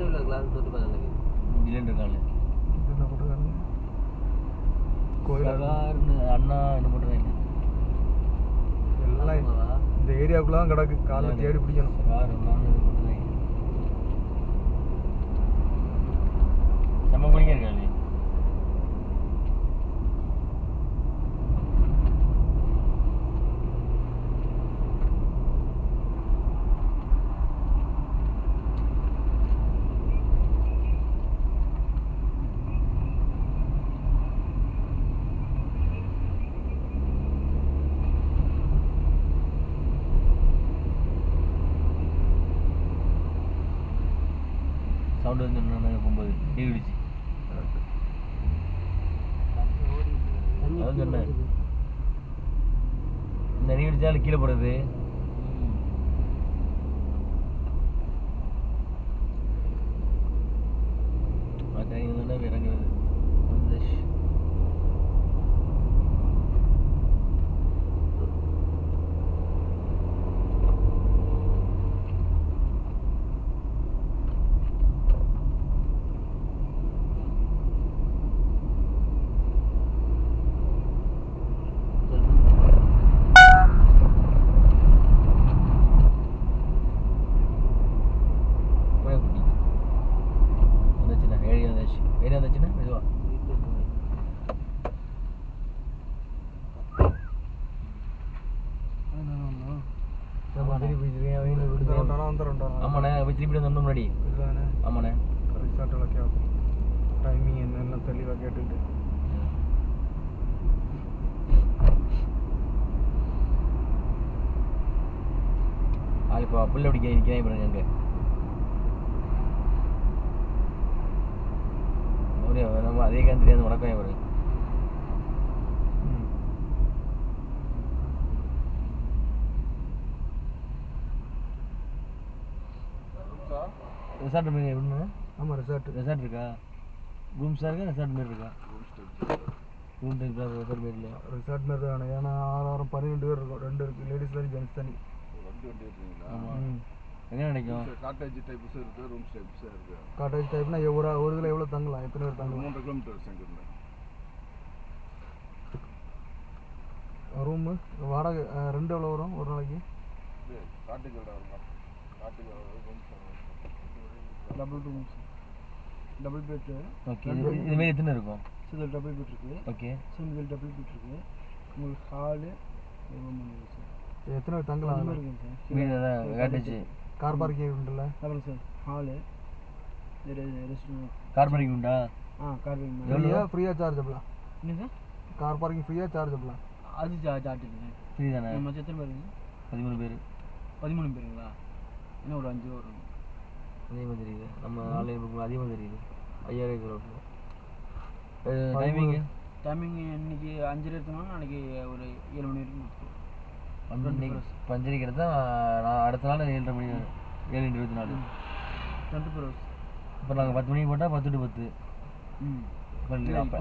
முன்னாடி உள்ள கிளாஸ் தொட்டு பார்த்தா இல்லைன்னு இருக்காங்க என்ன போட்டுருக்காங்க கோயில் அண்ணா என்ன பண்ணுறாங்க எல்லாம் இந்த ஏரியாவுக்குள்ள தான் கிடக்கு காலை தேடி பிடிக்கணும் செம்ம குளிங்க இருக்காது சவுண்டு வந்து என்ன போகும்போது டீ விடிச்சு அதான் சொன்னேன் இந்த நீ விடிச்சாலும் கீழே போடுறது இறங்குறது ஆமாண்ணே திருப்பி வந்து முன்னாடி ஆமாண்ணே ரிசார்ட்டில் கேட்கும் டைமிங் என்னெல்லாம் தெளிவாக கேட்டுக்கிட்டு ஆள் இப்போ புள்ள பிடிக்க நிற்கிறேன் பாருங்க அங்கே நம்ம அதே கான் தெரியாது உனக்கும் பாருங்க ரிசார்ட் எப்படின்னா ஆமாம் ரிசார்ட் இருக்கா ரூம்ஸாக இருக்கா ரிசார்ட் மாரி இருக்கா ரூம் டைப் ரிசார்ட் மாரி இல்லையா ரிசார்ட் மாரி தான் ஏன்னா 12 பேர் இருக்கும் 2 இருக்குது லேடிஸ் தனி ஜென்ஸ் தனி ஆமாம் எங்கே நினைக்கும் காட்டேஜ் டைப்ஸ் இருக்குது ரூம்ஸ் டைப்ஸ் இருக்குது காட்டேஜ் டைப்னா ஒரு இதில் எவ்வளோ தங்கலாம் எத்தனை பேர் தங்கலாம் 3 கிலோமீட்டர்ஸ் எங்கிருந்து ரூமு வாடகை ரெண்டு எவ்வளோ வரும் ஒரு நாளைக்கு காட்டுக்கு எவ்வளோ வரும் காட்டுக்கு ரூம்ஸ் டபுள் பெட் ஓகே இதுமாரி எத்தனை இருக்கும் இதில் டபுள் பெட் இருக்குது ஓகே இதில் டபுள் பெட் இருக்குது உங்களுக்கு ஹாலு எத்தனை பேர் தங்கலாம் இருக்குங்க கார் பார்க்கிங் உண்டுல்ல அப்புறம் சார் ஹாலு கார் பார்க்கிங் உண்டா கார் பார்க்கிங் ஃப்ரீயாக சார்ஜபிளா என்ன சார் கார் பார்க்கிங் ஃப்ரீயாக சார்ஜபிளா அது சார்ஜ் இல்லைங்க ஃப்ரீ தானே நம்ம எத்தனை பேர் 13 பேருங்களா இன்னும் ஒரு 5 வரும் அதிகமாக தெரியுது நம்ம ஆன்லைன் புக்கில் அதிகமாக தெரியுது 5000 கிலோ டைமிங் இன்னைக்கு 5:30 எடுத்தோம்னா நாளைக்கு ஒரு 7 மணி வரைக்கும் பஞ்சரிக்கு எடுத்தால் நான் அடுத்த நாள் 7:30 மணி 7:24 24 ஹவர்ஸ் இப்போ நாங்கள் 10 மணிக்கு போட்டால் 10 to 10 இப்போ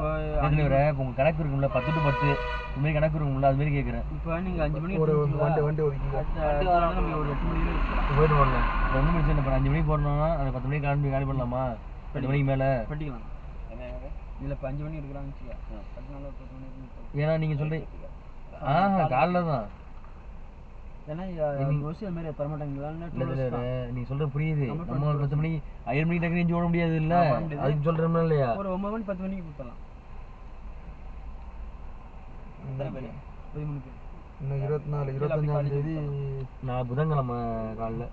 உங்கள் கணக்கு இருக்கும்ல 10 to 10 இதுமாரி கணக்கு இருக்கும்ல அதுமாரி கேட்குறேன் இப்போ நீங்கள் 5 மணிக்கு ஒரு வண்டி நம்ம ஒரு 8 மணிக்கு போயிட்டு போடலாம் இப்போ 2 மணி இப்போ 5 மணிக்கு போடணும்னா அந்த 10 மணிக்கு காலி பண்ணலாமா 10 மணிக்கு மேலே பண்ணிக்கலாம் இல்லை இப்போ 5 மணி எடுக்கிறாங்க 10 நாள் 10 மணி ஏன்னா நீங்கள் சொல்கிறீங்க காலைல தான் ஏன்னா மோஸ்ட்லி அது மாதிரி தரமாட்டாங்களா நீ சொல்ற புரியுது நம்ம 10 மணிக்கு 7 மணிக்கு டக்கு நெஞ்சு ஓட முடியாது இல்ல அதுக்கு சொல்றோம்னா இல்லையா ஒரு 9 மணி 10 மணிக்கு போடலாம் இன்னும் 24 25ஆம் தேதி நான் புதன்கிழமை காலைல